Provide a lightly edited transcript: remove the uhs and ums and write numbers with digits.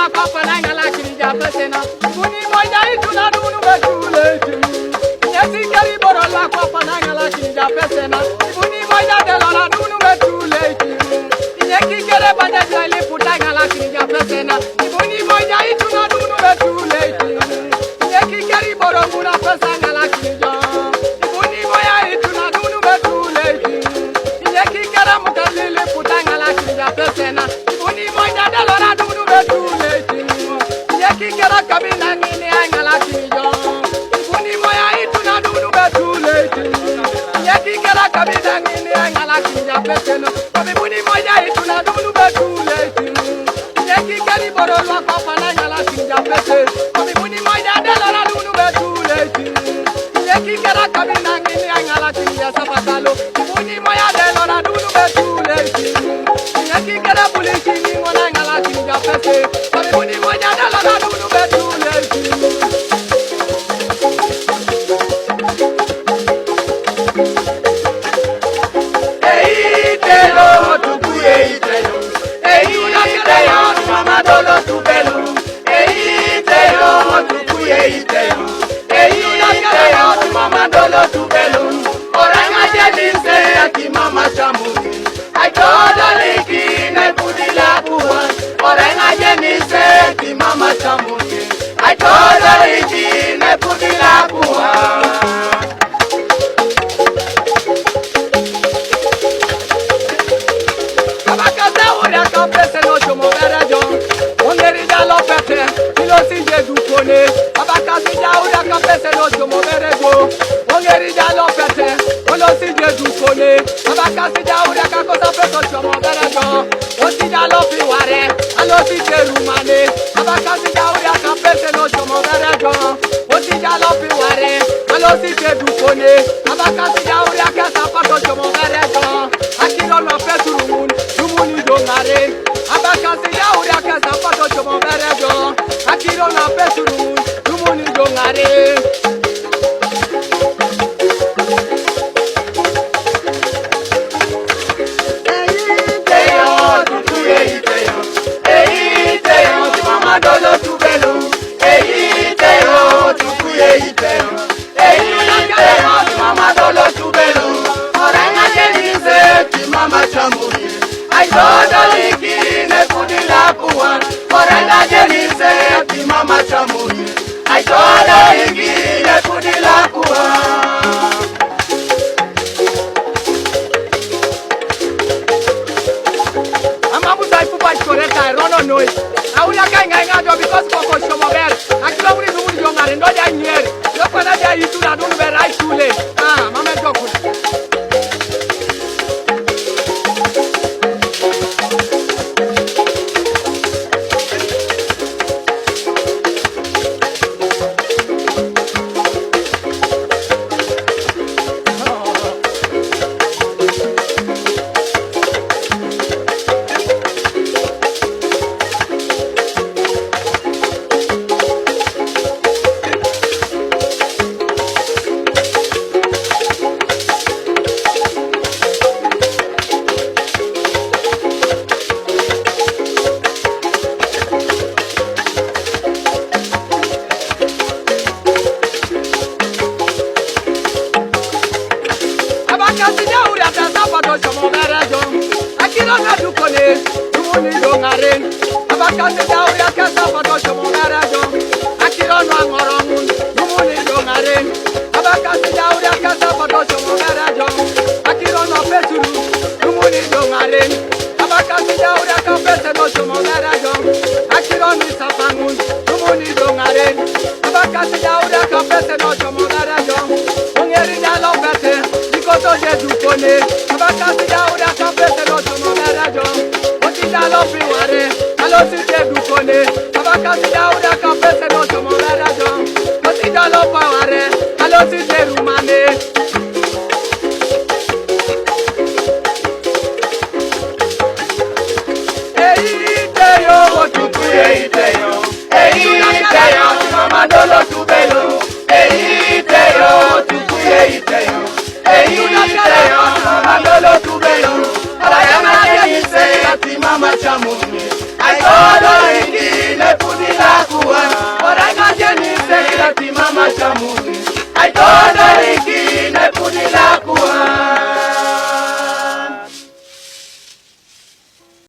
la papa na ngala kirija pesena. Kuni moja ituna dunu betule timu. Yesi kari boro la papa na ngala kirija pesena. Kuni moja de la dunu betule timu. Yeki kere bande jali puta ngala kirija pesena. Kuni moja ituna dunu betule timu. Yeki kari boro muna pesa ngala kirija. Kuni moja ituna dunu betule timu. Yeki kere mukalele puta ngala kirija pesena. Kuni moja de la dunu betule timu. Yeki kere kabina nini ngala kirija. Kuni moja ituna dunu betule timu. Yeki kere kabina nini ngala kirija pesena. Kuni moja ituna dunu betule timu. Yeki kere boro la papa na ngala kirija pesena. Kuni moja de la dunu betule timu. Yeki kere kabina nini ngala kirija sapatalo. Kuni moja de la dunu betule timu. Yeki kere buliki ni ngona ngala kirija pesena. Kuni moja de la dunu betule timu. I told her it ne pudila kuwa. Abakaza ora kapese no jomo berajo. Ongeri da lo pete, ilo sinje dukone. Abakaza ja ora kapese no jomo berajo. Ongeri da lo pete, ilo sinje dukone. Abakaza ja ora kakosa peso jomo berajo. Osi ja lo piware, alo sinje rumane. Abakaza ja ora kapese no jomo berajo. Osi ja lo piware, alo sinje dukone. Abakaza ja ora kasa pato jomo berajo. Akiro lo peso rumun. Rumuni dongare, abakasi ya uri akasa pato chomo berejo. Akiro na pesuru, rumuni dongare. Mama dolo tubelu, mama dolo tubelu. Orenga jenize ki mama chamuri. I told her liki ne pudila kuwa. Orenga jenize ki mama chamuri. I told her liki ne pudila kuwa. Amabuta ipupa choreka rono noi. Aulia kanga ngajo because koko chomo ber. Akilo uri rumuni dongare ndo ja nyeri. Yoko na ja itu na dunu ber ai tule. Mama joku. Mama dolo tubelu, teyo, tukuye teyo, teyo, mama dolo tubelu, para llamar a mama chamuni, I told